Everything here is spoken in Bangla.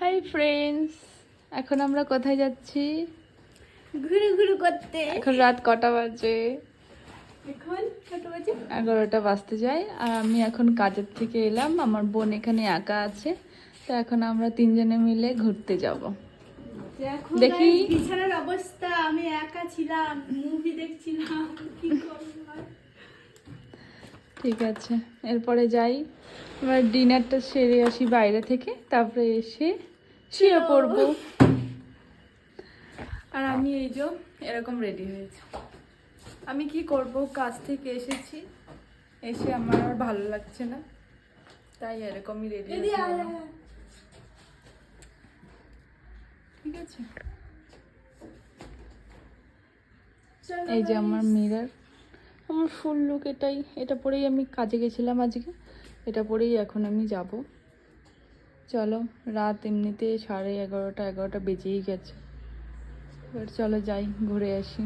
হাই ফ্রেন্ডস, এখন আমরা কোথায় যাচ্ছি? ঘুরু ঘুরু করতে। এখন রাত কটা বাজে? এখন কত বাজে? 11টা বাজতে যায়। আর আমি এখন কাজের থেকে এলাম, আমার বোন এখানে একা আছে, তো এখন আমরা তিনজনে মিলে ঘুরতে যাব। দেখো দেখি। guys, বিছানার অবস্থা, আমি একা ছিলাম, মুভি দেখছিলাম, কি করব আর? ঠিক আছে, এরপরে যাই, এবার ডিনারটা সেরে আসি বাইরে থেকে, তারপরে এসে শুয়ে পড়বো। আর আমি এই যে এরকম রেডি হয়েছি। আমি কি করব, কাজ থেকে এসেছি, এসে আমার আর ভালো লাগছে না, তাই এরকমই রেডি দিদি হয়েছি। ঠিক আছে, এই যে আমার মিরর, আমার ফুল লুক এটাই। এটা পরেই আমি কাজে গেছিলাম আজকে, এটা পরেই এখন আমি যাব। চলো, রাত এমনিতে 11:30 11টা বেজেই গেছে, এবার চলো যাই, ঘুরে আসি।